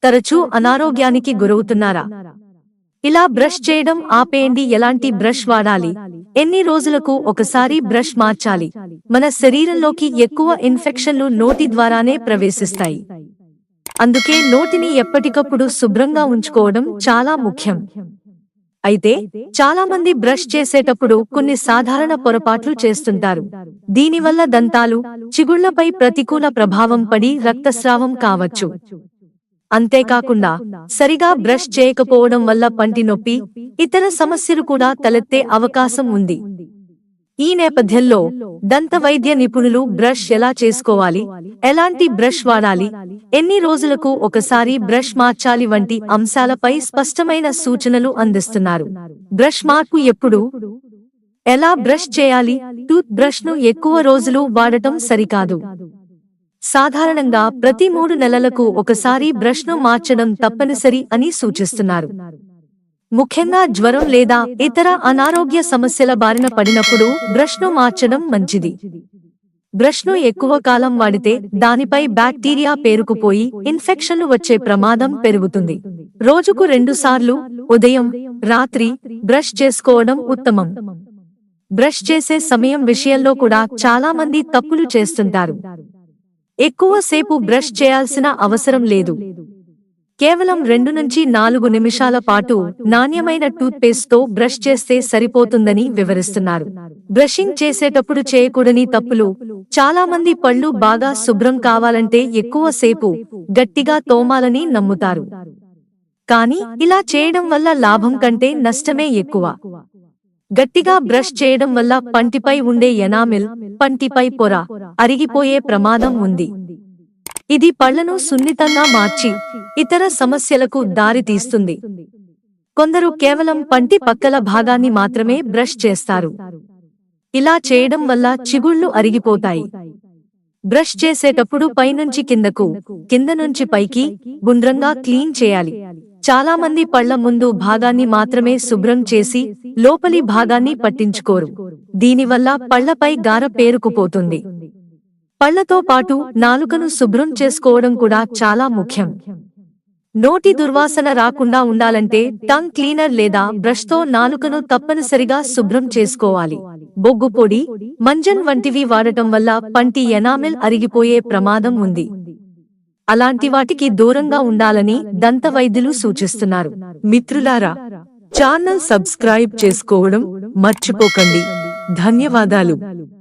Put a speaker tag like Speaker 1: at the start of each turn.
Speaker 1: తరచూ అనారోగ్యానికి గురవుతున్నారా? ఇలా బ్రష్ చేయడం ఆపేయండి. ఎలాంటి బ్రష్ వాడాలి? ఎన్ని రోజులకు ఒకసారి బ్రష్ మార్చాలి? మన శరీరంలోకి ఎక్కువ ఇన్ఫెక్షన్లు నోటి ద్వారానే ప్రవేశిస్తాయి. అందుకే నోటిని ఎప్పటికప్పుడు శుభ్రంగా ఉంచుకోవడం చాలా ముఖ్యం. అయితే చాలా మంది బ్రష్ చేసేటప్పుడు కొన్ని సాధారణ పొరపాట్లు చేస్తుంటారు. దీనివల్ల దంతాలు, చిగుళ్లపై ప్రతికూల ప్రభావం పడి రక్తస్రావం కావచ్చు. అంతేకాకుండా సరిగా బ్రష్ చేయకపోవడం వల్ల పంటి నొప్పి, ఇతర సమస్యలు కూడా తలెత్తే అవకాశం ఉంది. ఈ నేపథ్యంలో దంత వైద్య నిపుణులు బ్రష్ ఎలా చేసుకోవాలి, ఎలాంటి బ్రష్ వాడాలి, ఎన్ని రోజులకు ఒకసారి బ్రష్ మార్చాలి వంటి అంశాలపై స్పష్టమైన సూచనలు అందిస్తున్నారు. బ్రష్ మార్పు ఎప్పుడు, ఎలా బ్రష్ చేయాలి? టూత్ బ్రష్ ను ఎక్కువ రోజులు వాడటం సరికాదు. సాధారణంగా ప్రతి 3 నెలలకు ఒకసారి బ్రష్ ను మార్చడం తప్పనిసరి అని సూచిస్తున్నారు. ముఖ్యంగా జ్వరం లేదా ఇతర అనారోగ్య సమస్యల బారిన పడినప్పుడు బ్రష్ ను మార్చడం మంచిది. బ్రష్ ను ఎక్కువ కాలం వాడితే దానిపై బ్యాక్టీరియా పేరుకుపోయి ఇన్ఫెక్షన్లు వచ్చే ప్రమాదం పెరుగుతుంది. రోజుకు 2 సార్లు ఉదయం, రాత్రి బ్రష్ చేసుకోవడం ఉత్తమం. బ్రష్ చేసే సమయం విషయంలో కూడా చాలా మంది తప్పులు చేస్తుంటారు. ఎక్కువ సేపు బ్రష్ చేయాల్సిన అవసరం లేదు. కేవలం 2 నుంచి 4 నిమిషాల పాటు నాణ్యమైన టూత్ పేస్ట్ తో బ్రష్ చేస్తే సరిపోతుందని వివరిస్తున్నారు. బ్రషింగ్ చేసేటప్పుడు చేయకూడని తప్పులు. చాలా మంది పళ్ళు బాగా శుభ్రం కావాలంటే ఎక్కువ సేపు గట్టిగా తోమాలని నమ్ముతారు. కానీ ఇలా చేయడం వల్ల లాభం కంటే నష్టమే ఎక్కువ. గట్టిగా బ్రష్ చేయడం వల్ల పంటిపై ఉండే ఎనామిల్, పంటిపై పొర అరిగిపోయే ప్రమాదం ఉంది. ఇది పళ్లను సున్నితంగా మార్చి ఇతర సమస్యలకు దారి తీస్తుంది. కొందరు కేవలం పంటి పక్కల భాగాన్ని మాత్రమే బ్రష్ చేస్తారు. ఇలా చేయడం వల్ల చిగుళ్ళు అరిగిపోతాయి. బ్రష్ చేసేటప్పుడు పైనుంచి కిందకు, కింద నుంచి పైకి గుండ్రంగా క్లీన్ చేయాలి. చాలా మంది పళ్ల ముందు భాగాన్ని మాత్రమే శుభ్రం చేసి లోపలి భాగాన్ని పట్టించుకోరు. దీనివల్ల పళ్లపై గార పేరుకుపోతుంది. పళ్లతో పాటు నాలుకను శుభ్రం చేసుకోవడం కూడా చాలా ముఖ్యం. నోటి దుర్వాసన రాకుండా ఉండాలంటే టంగ్ క్లీనర్ లేదా బ్రష్ తో నాలుకను తప్పనిసరిగా శుభ్రం చేసుకోవాలి. బొగ్గు పొడి, మంజన్ వంటివి వాడటం వల్ల పంటి ఎనామిల్ అరిగిపోయే ప్రమాదం ఉంది. అలాంటి వాటికి దూరంగా ఉండాలని దంత వైద్యులు సూచిస్తున్నారు. మిత్రులారా, ఛానల్ సబ్స్క్రైబ్ చేసుకోవడం మర్చిపోకండి. ధన్యవాదాలు.